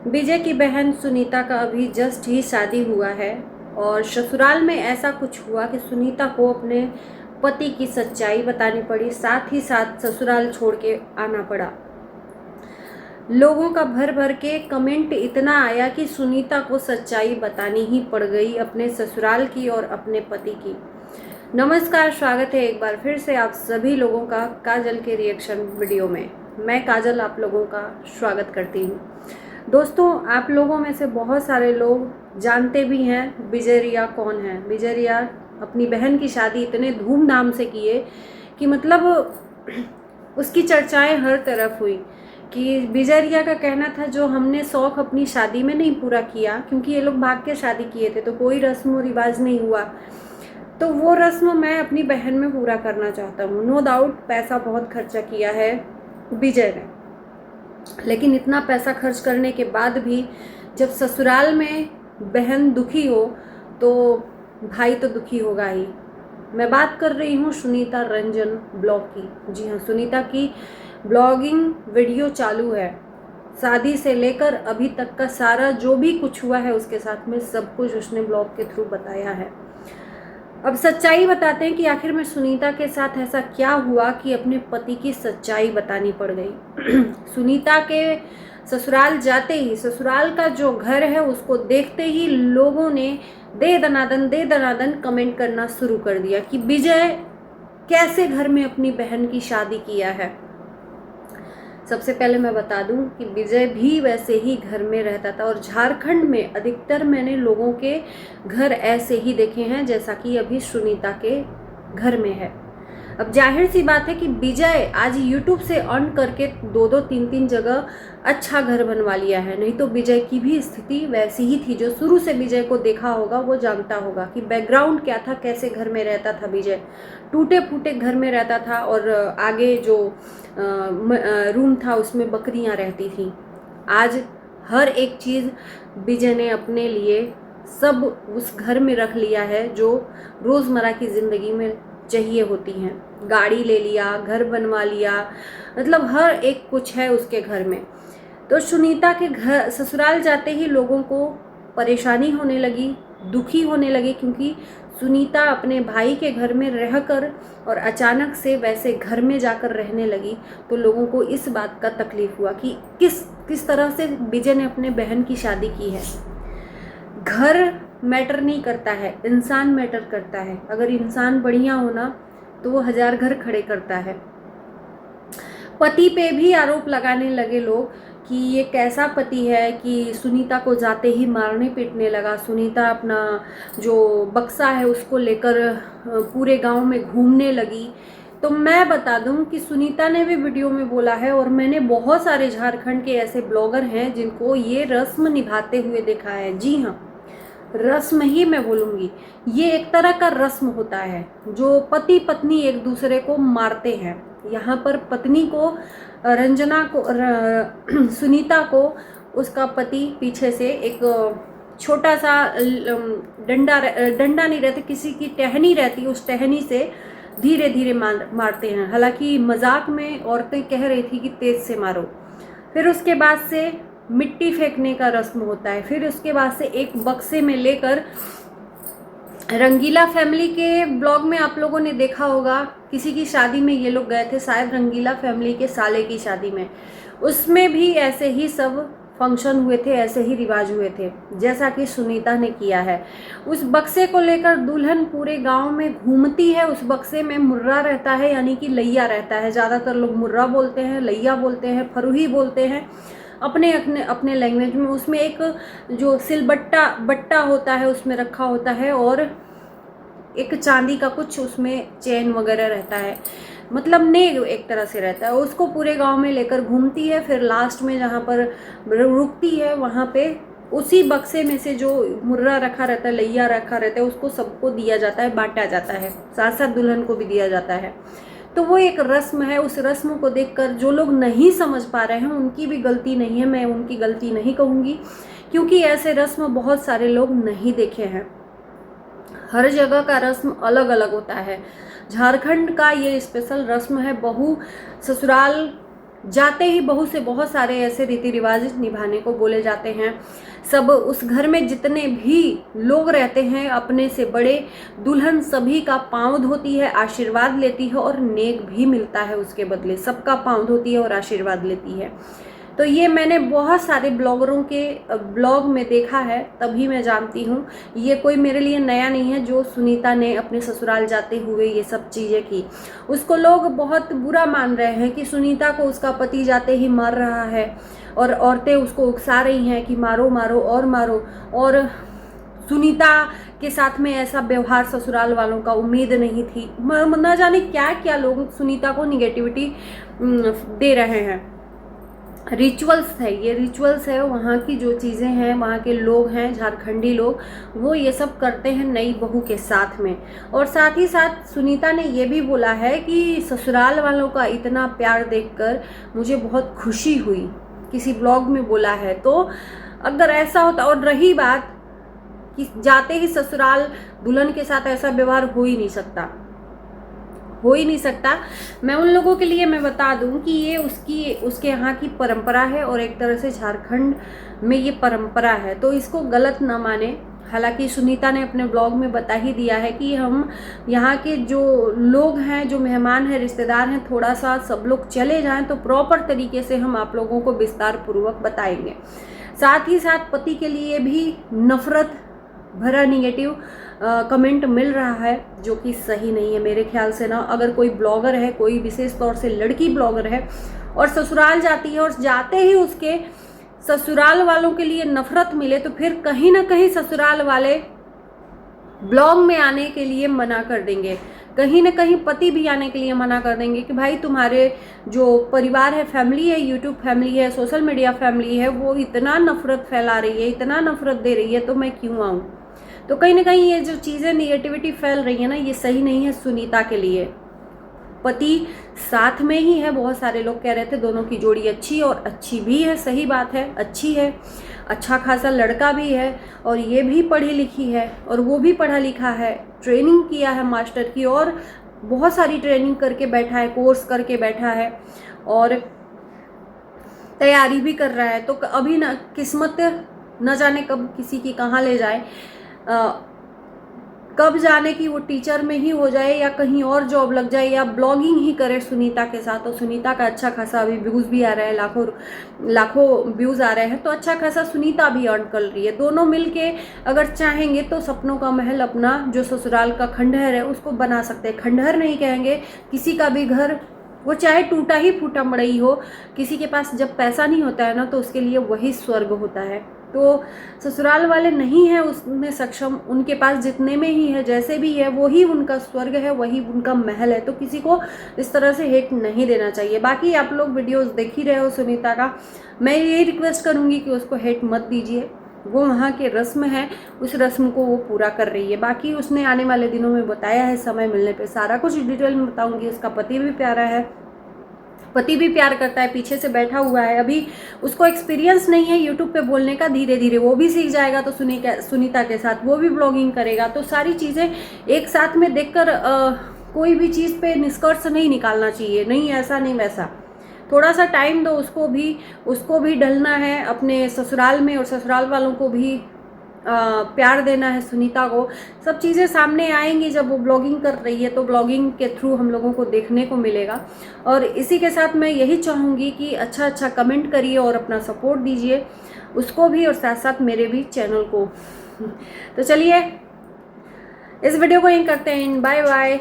विजय की बहन सुनीता का अभी जस्ट ही शादी हुआ है और ससुराल में ऐसा कुछ हुआ कि सुनीता को अपने पति की सच्चाई बतानी पड़ी, साथ ही साथ ससुराल छोड़ के आना पड़ा। लोगों का भर भर के कमेंट इतना आया कि सुनीता को सच्चाई बतानी ही पड़ गई अपने ससुराल की और अपने पति की। नमस्कार, स्वागत है एक बार फिर से आप सभी लोगों का काजल के रिएक्शन वीडियो में। मैं काजल आप लोगों का स्वागत करती हूँ। दोस्तों, आप लोगों में से बहुत सारे लोग जानते भी हैं विजय रिया कौन है। विजय रिया अपनी बहन की शादी इतने धूमधाम से किए कि मतलब उसकी चर्चाएं हर तरफ हुई कि विजय रिया का कहना था जो हमने शौक़ अपनी शादी में नहीं पूरा किया, क्योंकि ये लोग भाग के शादी किए थे तो कोई रस्म और रिवाज नहीं हुआ, तो वो रस्म मैं अपनी बहन में पूरा करना चाहता हूँ। नो डाउट पैसा बहुत खर्चा किया है विजय ने, लेकिन इतना पैसा खर्च करने के बाद भी जब ससुराल में बहन दुखी हो तो भाई तो दुखी होगा ही। मैं बात कर रही हूँ सुनीता रंजन ब्लॉग की। जी हाँ, सुनीता की ब्लॉगिंग वीडियो चालू है। शादी से लेकर अभी तक का सारा जो भी कुछ हुआ है उसके साथ में सब कुछ उसने ब्लॉग के थ्रू बताया है। अब सच्चाई बताते हैं कि आखिर में सुनीता के साथ ऐसा क्या हुआ कि अपने पति की सच्चाई बतानी पड़ गई। सुनीता के ससुराल जाते ही, ससुराल का जो घर है उसको देखते ही लोगों ने दे दनादन कमेंट करना शुरू कर दिया कि विजय कैसे घर में अपनी बहन की शादी किया है। सबसे पहले मैं बता दूं कि विजय भी वैसे ही घर में रहता था और झारखंड में अधिकतर मैंने लोगों के घर ऐसे ही देखे हैं जैसा कि अभी सुनीता के घर में है। अब जाहिर सी बात है कि विजय आज यूट्यूब से अर्न करके दो तीन जगह अच्छा घर बनवा लिया है, नहीं तो विजय की भी स्थिति वैसी ही थी। जो शुरू से विजय को देखा होगा वो जानता होगा कि बैकग्राउंड क्या था, कैसे घर में रहता था विजय। टूटे फूटे घर में रहता था और आगे जो रूम था उसमें बकरियां रहती थी। आज हर एक चीज़ विजय ने अपने लिए सब उस घर में रख लिया है जो रोज़मर्रा की ज़िंदगी में चाहिए होती हैं। गाड़ी ले लिया, घर बनवा लिया, मतलब हर एक कुछ है उसके घर में। तो सुनीता के घर ससुराल जाते ही लोगों को परेशानी होने लगी, दुखी होने लगे, क्योंकि सुनीता अपने भाई के घर में रहकर और अचानक से वैसे घर में जाकर रहने लगी, तो लोगों को इस बात का तकलीफ हुआ कि किस तरह से विजय ने अपने बहन की शादी की है। घर मैटर नहीं करता है, इंसान मैटर करता है। अगर इंसान बढ़िया होना तो वो 1000 घर खड़े करता है। पति पे भी आरोप लगाने लगे लोग कि ये कैसा पति है कि सुनीता को जाते ही मारने पीटने लगा। सुनीता अपना जो बक्सा है उसको लेकर पूरे गांव में घूमने लगी। तो मैं बता दूं कि सुनीता ने भी वीडियो में बोला है और मैंने बहुत सारे झारखंड के ऐसे ब्लॉगर हैं जिनको ये रस्म निभाते हुए देखा है। जी हाँ, रस्म ही मैं बोलूँगी, ये एक तरह का रस्म होता है जो पति पत्नी एक दूसरे को मारते हैं। यहाँ पर पत्नी को रंजना को सुनीता को उसका पति पीछे से एक छोटा सा डंडा नहीं रहता, किसी की टहनी रहती, उस टहनी से धीरे धीरे मारते हैं। हालांकि मजाक में औरतें कह रही थी कि तेज से मारो। फिर उसके बाद से मिट्टी फेंकने का रस्म होता है। फिर उसके बाद से एक बक्से में लेकर, रंगीला फैमिली के ब्लॉग में आप लोगों ने देखा होगा, किसी की शादी में ये लोग गए थे, शायद रंगीला फैमिली के साले की शादी में, उसमें भी ऐसे ही सब फंक्शन हुए थे, ऐसे ही रिवाज हुए थे जैसा कि सुनीता ने किया है। उस बक्से को लेकर दुल्हन पूरे गांव में घूमती है। उस बक्से में मुर्रा रहता है, यानी कि लैया रहता है। ज़्यादातर लोग मुर्रा बोलते हैं, लैया बोलते हैं, फरुही बोलते हैं अपने अपने लैंग्वेज में। उसमें एक जो बट्टा होता है उसमें रखा होता है और एक चांदी का कुछ उसमें चेन वगैरह रहता है, मतलब नेग एक तरह से रहता है। उसको पूरे गांव में लेकर घूमती है। फिर लास्ट में जहाँ पर रुकती है वहाँ पे उसी बक्से में से जो मुर्रा रखा रहता है, लैया रखा रहता है, उसको सबको दिया जाता है, बांटा जाता है, साथ साथ दुल्हन को भी दिया जाता है। तो वो एक रस्म है। उस रस्म को देखकर जो लोग नहीं समझ पा रहे हैं उनकी भी गलती नहीं है, मैं उनकी गलती नहीं कहूँगी, क्योंकि ऐसे रस्म बहुत सारे लोग नहीं देखे हैं। हर जगह का रस्म अलग अलग होता है। झारखंड का ये स्पेशल रस्म है, बहू ससुराल जाते ही बहू से बहुत सारे ऐसे रीति रिवाज निभाने को बोले जाते हैं। सब उस घर में जितने भी लोग रहते हैं, अपने से बड़े दुल्हन सभी का पाँव धोती है, आशीर्वाद लेती है और नेक भी मिलता है उसके बदले। सबका पाँव धोती है और आशीर्वाद लेती है। तो ये मैंने बहुत सारे ब्लॉगरों के ब्लॉग में देखा है, तभी मैं जानती हूँ। ये कोई मेरे लिए नया नहीं है जो सुनीता ने अपने ससुराल जाते हुए ये सब चीज़ें की। उसको लोग बहुत बुरा मान रहे हैं कि सुनीता को उसका पति जाते ही मार रहा है और औरतें उसको उकसा रही हैं कि मारो मारो और मारो, और सुनीता के साथ में ऐसा व्यवहार ससुराल वालों का उम्मीद नहीं थी। न जाने क्या क्या लोग सुनीता को निगेटिविटी दे रहे हैं। रिचुअल्स है, ये रिचुअल्स है, वहाँ की जो चीज़ें हैं, वहाँ के लोग हैं झारखंडी लोग, वो ये सब करते हैं नई बहू के साथ में। और साथ ही साथ सुनीता ने ये भी बोला है कि ससुराल वालों का इतना प्यार देखकर मुझे बहुत खुशी हुई, किसी ब्लॉग में बोला है। तो अगर ऐसा होता, और रही बात कि जाते ही ससुराल दुल्हन के साथ ऐसा व्यवहार हो ही नहीं सकता, हो ही नहीं सकता। मैं उन लोगों के लिए मैं बता दूं कि ये उसके यहाँ की परंपरा है और एक तरह से झारखंड में ये परंपरा है, तो इसको गलत ना माने। हालांकि सुनीता ने अपने ब्लॉग में बता ही दिया है कि हम यहाँ के जो लोग हैं, जो मेहमान हैं, रिश्तेदार हैं, थोड़ा सा सब लोग चले जाएं तो प्रॉपर तरीके से हम आप लोगों को विस्तार पूर्वक बताएंगे। साथ ही साथ पति के लिए भी नफरत भरा निगेटिव कमेंट मिल रहा है, जो कि सही नहीं है मेरे ख्याल से ना। अगर कोई ब्लॉगर है, कोई विशेष तौर से लड़की ब्लॉगर है और ससुराल जाती है और जाते ही उसके ससुराल वालों के लिए नफरत मिले, तो फिर कहीं ना कहीं ससुराल वाले ब्लॉग में आने के लिए मना कर देंगे, कहीं ना कहीं पति भी आने के लिए मना कर देंगे कि भाई तुम्हारे जो परिवार है, फैमिली है, यूट्यूब फैमिली है, सोशल मीडिया फैमिली है, वो इतना नफरत फैला रही है, इतना नफरत दे रही है, तो मैं क्यों आऊँ। तो कहीं ना कहीं ये जो चीज़ें निगेटिविटी फैल रही है ना, ये सही नहीं है सुनीता के लिए। पति साथ में ही है, बहुत सारे लोग कह रहे थे दोनों की जोड़ी अच्छी, और अच्छी भी है, सही बात है, अच्छी है, अच्छा खासा लड़का भी है और ये भी पढ़ी लिखी है और वो भी पढ़ा लिखा है, ट्रेनिंग किया है मास्टर की, और बहुत सारी ट्रेनिंग करके बैठा है, कोर्स करके बैठा है और तैयारी भी कर रहा है। तो अभी ना किस्मत न जाने कब किसी की कहाँ ले जाए, कब जाने की वो टीचर में ही हो जाए या कहीं और जॉब लग जाए या ब्लॉगिंग ही करे सुनीता के साथ। तो सुनीता का अच्छा खासा अभी व्यूज़ भी आ रहा है, लाखों व्यूज़ आ रहे हैं, तो अच्छा खासा सुनीता भी अर्न कर रही है। दोनों मिलके अगर चाहेंगे तो सपनों का महल, अपना जो ससुराल का खंडहर है उसको बना सकते हैं। खंडहर नहीं कहेंगे, किसी का भी घर, वो चाहे टूटा ही फूटा मड़ई हो, किसी के पास जब पैसा नहीं होता है ना, तो उसके लिए वही स्वर्ग होता है। तो ससुराल वाले नहीं है उसमें सक्षम, उनके पास जितने में ही है, जैसे भी है, वही उनका स्वर्ग है, वही उनका महल है। तो किसी को इस तरह से हेट नहीं देना चाहिए। बाकी आप लोग वीडियोस देख ही रहे हो सुनीता का, मैं यही रिक्वेस्ट करूंगी कि उसको हेट मत दीजिए। वो वहाँ के रस्म है, उस रस्म को वो पूरा कर रही है। बाकी उसने आने वाले दिनों में बताया है, समय मिलने पे सारा कुछ डिटेल में बताऊंगी। उसका पति भी प्यारा है, पति भी प्यार करता है, पीछे से बैठा हुआ है। अभी उसको एक्सपीरियंस नहीं है यूट्यूब पे बोलने का, धीरे धीरे वो भी सीख जाएगा। तो सुनीता के साथ वो भी ब्लॉगिंग करेगा। तो सारी चीज़ें एक साथ में देखकर कोई भी चीज़ पे निष्कर्ष नहीं निकालना चाहिए, नहीं ऐसा नहीं वैसा। थोड़ा सा टाइम दो, उसको भी ढलना है अपने ससुराल में, और ससुराल वालों को भी प्यार देना है सुनीता को। सब चीज़ें सामने आएंगी जब वो ब्लॉगिंग कर रही है, तो ब्लॉगिंग के थ्रू हम लोगों को देखने को मिलेगा। और इसी के साथ मैं यही चाहूँगी कि अच्छा कमेंट करिए और अपना सपोर्ट दीजिए उसको भी, और साथ साथ मेरे भी चैनल को। तो चलिए इस वीडियो को यहीं करते हैं, बाय बाय।